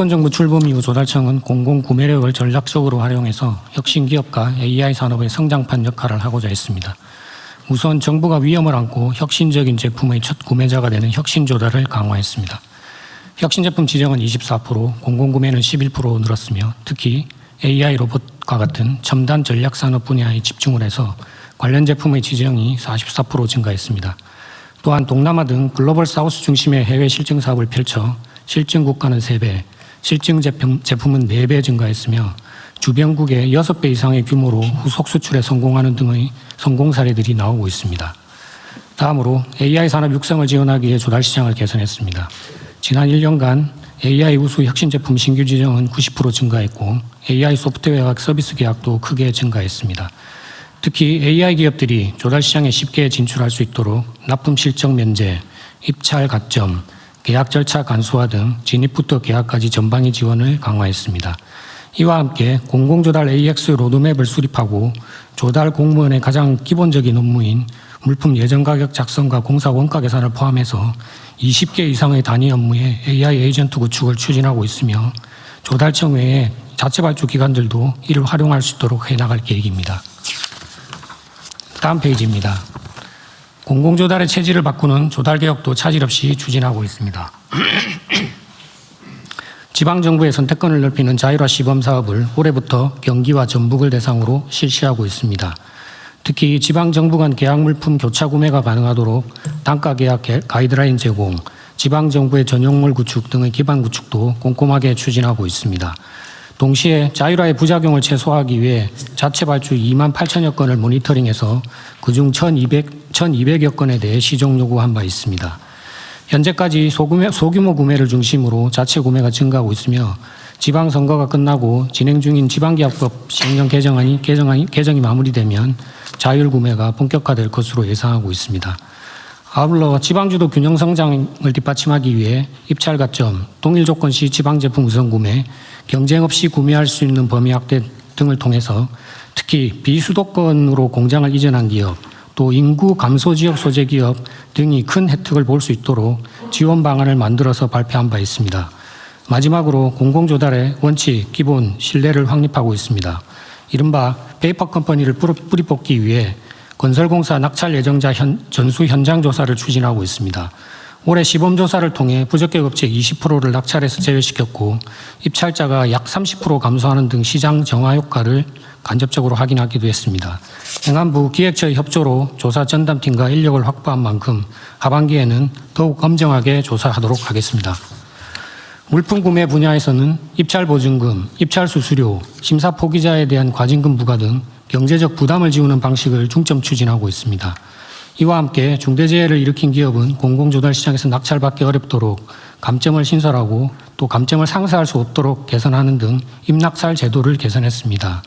정치권 정부 출범 이후 조달청은 공공구매력을 전략적으로 활용해서 혁신기업과 AI 산업의 성장판 역할을 하고자 했습니다. 우선 정부가 위험을 안고 혁신적인 제품의 첫 구매자가 되는 혁신 조달을 강화했습니다. 혁신 제품 지정은 24%, 공공구매는 11% 늘었으며 특히 AI 로봇과 같은 첨단 전략 산업 분야에 집중을 해서 관련 제품의 지정이 44% 증가했습니다. 또한 동남아 등 글로벌 사우스 중심의 해외 실증 사업을 펼쳐 실증 국가는 3배, 실증 제품은 4배 증가했으며 주변국의 6배 이상의 규모로 후속 수출에 성공하는 등의 성공 사례들이 나오고 있습니다. 다음으로 AI 산업 육성을 지원하기 위해 조달 시장을 개선했습니다. 지난 1년간 AI 우수 혁신 제품 신규 지정은 90% 증가했고 AI 소프트웨어와 서비스 계약도 크게 증가했습니다. 특히 AI 기업들이 조달 시장에 쉽게 진출할 수 있도록 납품 실적 면제, 입찰 가점, 계약 절차 간소화 등 진입부터 계약까지 전방위 지원을 강화했습니다. 이와 함께 공공조달 AX 로드맵을 수립하고 조달 공무원의 가장 기본적인 업무인 물품 예정 가격 작성과 공사 원가 계산을 포함해서 20개 이상의 단위 업무에 AI 에이전트 구축을 추진하고 있으며 조달청 외에 자체 발주 기관들도 이를 활용할 수 있도록 해나갈 계획입니다. 다음 페이지입니다. 공공조달의 체질을 바꾸는 조달개혁도 차질 없이 추진하고 있습니다. 지방정부의 선택권을 넓히는 자율화 시범사업을 올해부터 경기와 전북을 대상으로 실시하고 있습니다. 특히 지방정부 간 계약물품 교차 구매가 가능하도록 단가계약 가이드라인 제공, 지방정부의 전용몰 구축 등의 기반 구축도 꼼꼼하게 추진하고 있습니다. 동시에 자율화의 부작용을 최소화하기 위해 자체 발주 2만 8천여 건을 모니터링해서 그중 1,200여 건에 대해 시정 요구한 바 있습니다. 현재까지 소규모 구매를 중심으로 자체 구매가 증가하고 있으며 지방선거가 끝나고 진행 중인 지방계약법 시행령 개정이 마무리되면 자율구매가 본격화될 것으로 예상하고 있습니다. 아울러 지방주도 균형 성장을 뒷받침하기 위해 입찰 가점, 동일 조건 시 지방제품 우선 구매, 경쟁 없이 구매할 수 있는 범위 확대 등을 통해서 특히 비수도권으로 공장을 이전한 기업, 또 인구 감소 지역 소재 기업 등이 큰 혜택을 볼 수 있도록 지원 방안을 만들어서 발표한 바 있습니다. 마지막으로 공공조달의 원칙, 기본, 신뢰를 확립하고 있습니다. 이른바 페이퍼 컴퍼니를 뿌리 뽑기 위해 건설공사 낙찰 예정자 전수 현장 조사를 추진하고 있습니다. 올해 시범조사를 통해 부적격 업체 20%를 낙찰해서 제외시켰고 입찰자가 약 30% 감소하는 등 시장 정화 효과를 간접적으로 확인하기도 했습니다. 행안부 기획처의 협조로 조사 전담팀과 인력을 확보한 만큼 하반기에는 더욱 엄정하게 조사하도록 하겠습니다. 물품 구매 분야에서는 입찰 보증금, 입찰 수수료, 심사 포기자에 대한 과징금 부과 등 경제적 부담을 지우는 방식을 중점 추진하고 있습니다. 이와 함께 중대재해를 일으킨 기업은 공공조달 시장에서 낙찰받기 어렵도록 감점을 신설하고 또 감점을 상쇄할 수 없도록 개선하는 등 임낙찰 제도를 개선했습니다.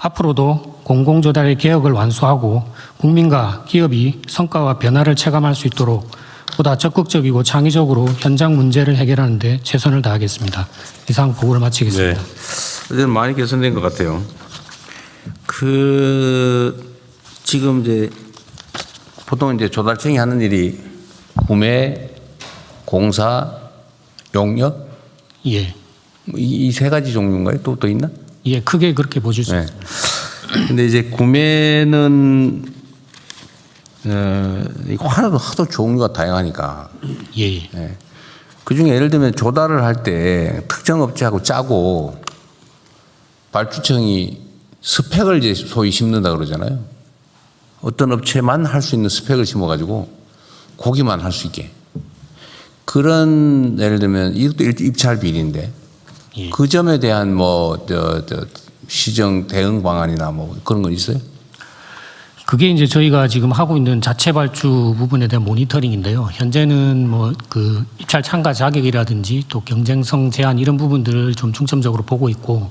앞으로도 공공조달의 개혁을 완수하고 국민과 기업이 성과와 변화를 체감할 수 있도록 보다 적극적이고 창의적으로 현장 문제를 해결하는 데 최선을 다하겠습니다. 이상 보고를 마치겠습니다. 네. 어제는 많이 개선된 것 같아요. 지금 이제 보통 이제 조달청이 하는 일이 구매, 공사, 용역? 예. 이 세 가지 종류인가요? 또 있나? 예, 크게 그렇게 보실 수 있습니다. 근데 이제 구매는 하도 종류가 다양하니까. 예. 예. 그 중에 예를 들면 조달을 할 때 특정 업체하고 짜고 발주청이 스펙을 이제 소위 심는다 그러잖아요. 어떤 업체만 할 수 있는 스펙을 심어가지고 고기만 할 수 있게. 그런 예를 들면 이것도 입찰 비리인데 예. 그 점에 대한 시정 대응 방안이나 그런 건 있어요? 그게 이제 저희가 지금 하고 있는 자체 발주 부분에 대한 모니터링인데요. 현재는 그 입찰 참가 자격이라든지 또 경쟁성 제한 이런 부분들을 좀 중점적으로 보고 있고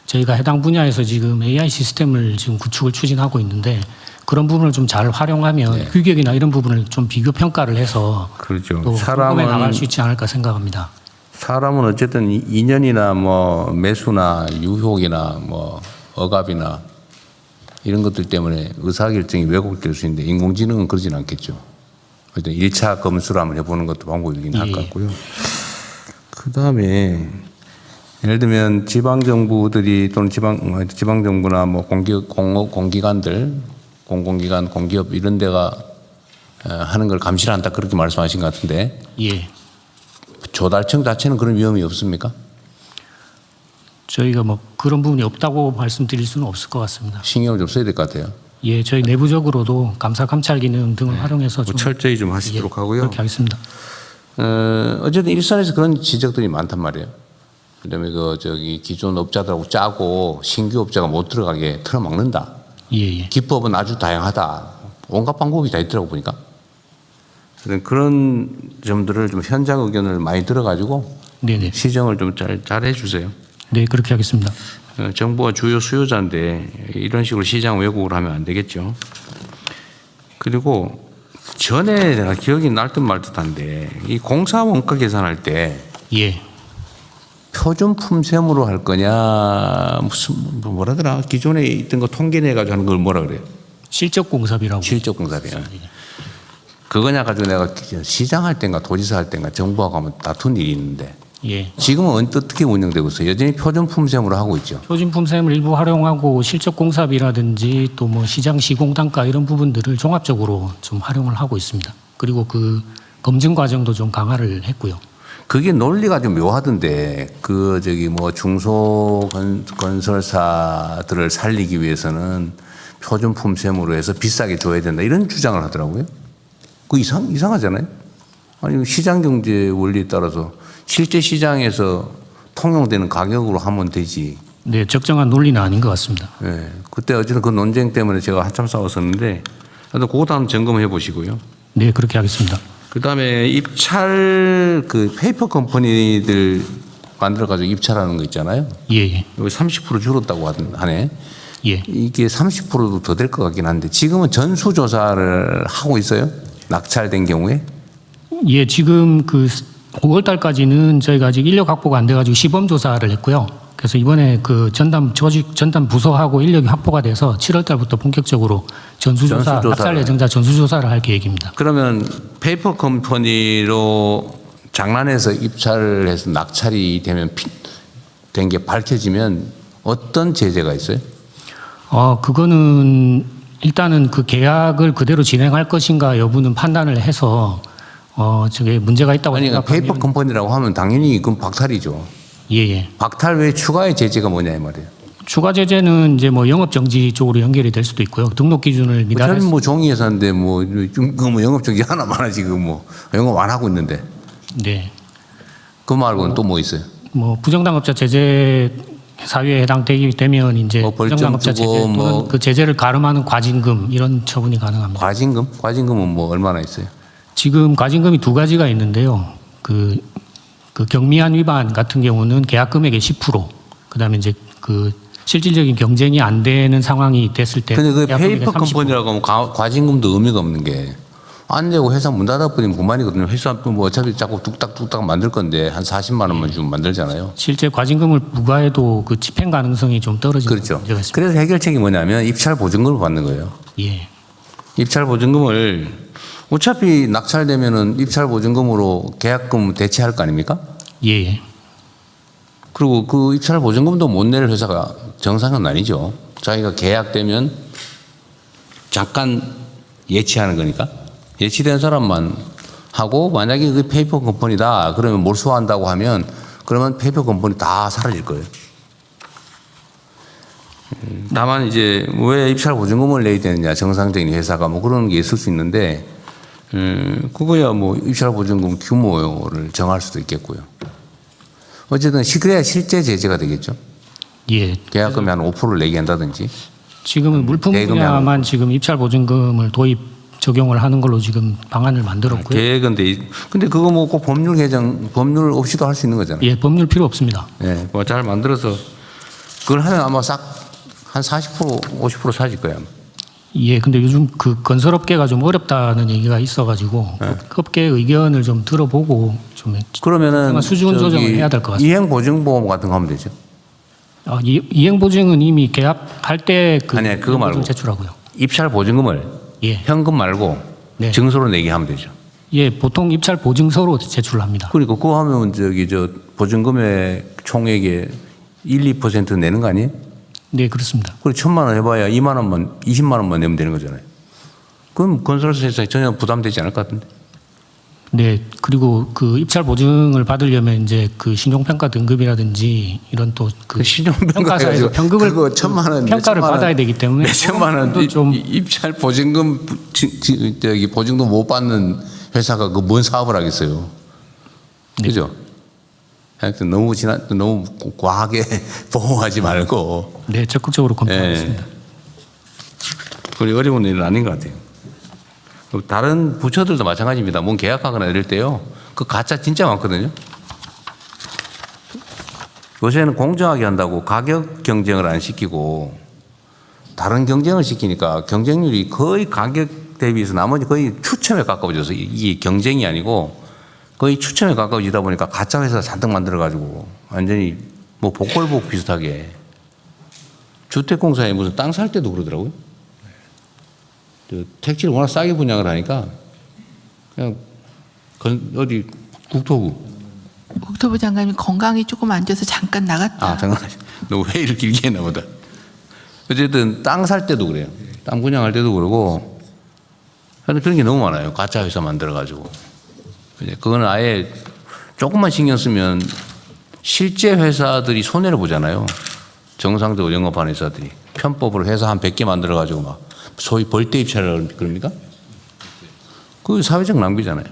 저희가 해당 분야에서 지금 AI 시스템을 지금 구축을 추진하고 있는데 그런 부분을 좀 잘 활용하면 네. 규격이나 이런 부분을 좀 비교 평가를 해서 그렇죠. 또 사람에 나갈 수 있지 않을까 생각합니다. 사람은 어쨌든 인연이나 매수나 유혹이나 억압이나 이런 것들 때문에 의사결정이 왜곡될 수 있는데 인공지능은 그러진 않겠죠. 일단 1차 검수를 한번 해보는 것도 방법이긴 할 것 같고요. 그다음에 예를 들면 지방 정부들이 또는 지방 정부나 뭐 공기관들, 공공기관, 공기업 이런 데가 하는 걸 감시를 한다 그렇게 말씀하신 것 같은데 예. 조달청 자체는 그런 위험이 없습니까? 저희가 뭐 그런 부분이 없다고 말씀드릴 수는 없을 것 같습니다. 신경을 좀 써야 될 것 같아요. 예, 저희 내부적으로도 감사 감찰 기능 등을 활용해서 좀 철저히 좀 하시도록 하고요. 그렇게 하겠습니다. 어쨌든 일선에서 그런 지적들이 많단 말이에요. 그다음에 기존 업자들하고 짜고 신규 업자가 못 들어가게 틀어막는다. 예, 예. 기법은 아주 다양하다. 온갖 방법이 다 있더라고 보니까. 그런 점들을 좀 현장 의견을 많이 들어가지고 네네. 시정을 좀 잘 해주세요. 네, 그렇게 하겠습니다. 정부가 주요 수요자인데 이런 식으로 시장 왜곡을 하면 안 되겠죠. 그리고 전에 내가 기억이 날 듯 말 듯한데 이 공사 원가 계산할 때 예. 표준품 셈으로 할 거냐 무슨 뭐라더라 기존에 있던 거 통계내가지고 하는 걸 뭐라 그래요? 실적 공사비라고. 실적 공사비야. 그거냐 가지고 내가 시장할 땐가 도지사 할 땐가 정부하고 하면 다툰 일이 있는데 예. 지금은 어떻게 운영되고 있어요? 여전히 표준품 셈으로 하고 있죠. 표준품 셈을 일부 활용하고 실적 공사비라든지 또 뭐 시장 시공 단가 이런 부분들을 종합적으로 좀 활용을 하고 있습니다. 그리고 그 검증 과정도 좀 강화를 했고요. 그게 논리가 좀 묘하던데 건설사들을 살리기 위해서는 표준품 셈으로 해서 비싸게 줘야 된다 이런 주장을 하더라고요. 그 이상하잖아요. 아니 시장 경제 원리에 따라서 실제 시장에서 통용되는 가격으로 하면 되지. 네, 적정한 논리는 아닌 것 같습니다. 네, 그때 어쨌든 그 논쟁 때문에 제가 한참 싸웠었는데, 그것도 한번 점검해 보시고요. 네, 그렇게 하겠습니다. 그 다음에 입찰 그 페이퍼 컴퍼니들 만들어가지고 입찰하는 거 있잖아요. 예, 예. 여기 30% 줄었다고 하네. 예. 이게 30%도 더 될 것 같긴 한데 지금은 전수조사를 하고 있어요? 낙찰된 경우에? 예, 지금 그 5월 달까지는 저희가 아직 인력 확보가 안 돼가지고 시범 조사를 했고요. 그래서 이번에 그 전담 부서하고 인력이 확보가 돼서 7월 달부터 본격적으로 전수조사, 낙찰 예정자 전수조사를 할 계획입니다. 그러면 페이퍼 컴퍼니로 장난해서 입찰을 해서 낙찰이 된 게 밝혀지면 어떤 제재가 있어요? 그거는 일단은 그 계약을 그대로 진행할 것인가 여부는 판단을 해서 저게 문제가 있다고 아니, 생각하면 페이퍼 컴퍼니라고 하면 당연히 그건 박탈이죠. 예, 예. 박탈 외에 추가의 제재가 뭐냐 이 말이에요. 추가 제재는 이제 뭐 영업 정지 쪽으로 연결이 될 수도 있고요. 등록 기준을 미달했 어차피 뭐 종이 회사인데 뭐 영업 정지 하나만 하지 그 뭐 영업 안 하고 있는데. 네. 그 말고는 또 뭐 있어요? 뭐 부정당업자 제재 사유에 해당되기 되면 이제 뭐 벌점 부정당업자 주고 제재 또는 뭐 그 제재를 가름하는 과징금 이런 처분이 가능합니다. 과징금? 과징금은 뭐 얼마나 있어요? 지금 과징금이 두 가지가 있는데요. 그 경미한 위반 같은 경우는 계약 금액의 10%, 그다음에 이제 그 실질적인 경쟁이 안 되는 상황이 됐을 때. 근데 그 계약 금액의 페이퍼 30%. 컴퍼니라고 하면 과징금도 의미가 없는 게 안 내고 회사 문 닫아버리면 그만이거든요. 회사 뭐 어차피 자꾸 뚝딱뚝딱 만들 건데 한 40만 원만 주면 만들잖아요. 실제 과징금을 부과해도 그 집행 가능성이 좀 떨어지는 그렇죠. 문제가 있습니다. 그래서 해결책이 뭐냐면 입찰 보증금을 받는 거예요. 예. 입찰 보증금을 어차피 낙찰되면은 입찰 보증금으로 계약금 대체할 거 아닙니까? 예. 그리고 그 입찰 보증금도 못 낼 회사가 정상은 아니죠. 자기가 계약되면 잠깐 예치하는 거니까. 예치된 사람만 하고 만약에 그 페이퍼 컴퍼니다 그러면 몰수한다고 하면 그러면 페이퍼 컴퍼니 다 사라질 거예요. 다만 이제 왜 입찰 보증금을 내야 되느냐 정상적인 회사가 뭐 그런 게 있을 수 있는데 그거야 뭐 입찰 보증금 규모를 정할 수도 있겠고요. 어쨌든 그래야 실제 제재가 되겠죠. 예. 계약금의 한 5%를 내게 한다든지. 지금은 물품 대금이 분야만 지금 입찰 보증금을 도입 적용을 하는 걸로 지금 방안을 만들었고요. 계획은 근데 그거 뭐 꼭 법률 개정 법률 없이도 할 수 있는 거잖아요. 예, 법률 필요 없습니다. 예, 뭐 잘 만들어서 그걸 하면 아마 싹 한 40% 50% 사질 거예요. 예, 근데 요즘 그 건설업계가 좀 어렵다는 얘기가 있어가지고 그 업계 의견을 좀 들어보고 좀 그러면은 수준 조정을 해야 될 것 같습니다. 이행 보증 보험 같은 거 하면 되죠. 이행 보증은 이미 계약할 때 그 아니 그거 말고 제출하고요. 입찰 보증금을 예, 현금 말고 네. 증서로 내게 하면 되죠. 예, 보통 입찰 보증서로 제출을 합니다. 그러니까 그거 하면 보증금의 총액의 1, 2% 내는 거 아니에요? 네, 그렇습니다. 그리고 1,000만 원 해봐야 2만 원만, 20만 원만 내면 되는 거잖아요. 그럼 건설사에서 전혀 부담되지 않을 것 같은데. 네, 그리고 그 입찰 보증을 받으려면 이제 그 신용평가 등급이라든지 이런 또 그 평가사에서 평급을 그거 1,000만 원, 평가를 몇천만 원, 받아야 되기 때문에 몇천만 원 좀 입찰 보증금 저기 보증도 못 받는 회사가 그 뭔 사업을 하겠어요. 네. 그죠? 하여튼 너무 과하게 보호하지 말고. 네, 적극적으로 검토하겠습니다. 그리 어려운 일은 아닌 것 같아요. 다른 부처들도 마찬가지입니다. 뭔 계약하거나 이럴 때요. 그 가짜 진짜 많거든요. 요새는 공정하게 한다고 가격 경쟁을 안 시키고 다른 경쟁을 시키니까 경쟁률이 거의 가격 대비해서 나머지 거의 추첨에 가까워져서 이게 경쟁이 아니고 거의 추첨에 가까워지다 보니까 가짜 회사 잔뜩 만들어가지고 완전히 뭐 복골복 비슷하게 주택공사에 무슨 땅 살 때도 그러더라고요. 택지를 워낙 싸게 분양을 하니까 그냥 어디 국토부 장관님 건강이 조금 안 좋아서 잠깐 나갔다. 아, 잠깐만. 너 회의를 길게 했나 보다. 어쨌든 땅 살 때도 그래요. 땅 분양할 때도 그러고 하여튼 그런 게 너무 많아요. 가짜 회사 만들어가지고. 그건 아예 조금만 신경 쓰면 실제 회사들이 손해를 보잖아요. 정상적으로 영업하는 회사들이. 편법으로 회사 한 100개 만들어가지고 막 소위 벌떼 입찰을 그럽니까? 그게 사회적 낭비잖아요.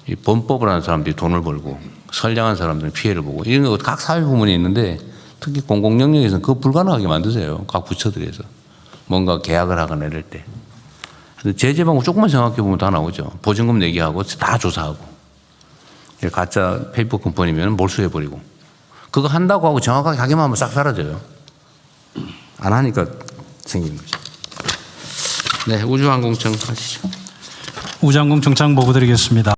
이 범법을 하는 사람들이 돈을 벌고 선량한 사람들은 피해를 보고 이런 거 각 사회 부문에 있는데 특히 공공 영역에서는 그거 불가능하게 만드세요. 각 부처들에서 뭔가 계약을 하거나 이럴 때. 제재 방법 조금만 생각해 보면 다 나오죠. 보증금 내기하고 다 조사하고 가짜 페이퍼 컴퍼니면 몰수해 버리고 그거 한다고 하고 정확하게 하기만 하면 싹 사라져요. 안 하니까 생기는 거죠. 네, 우주항공청 하시죠. 우주항공 정착 보고 드리겠습니다.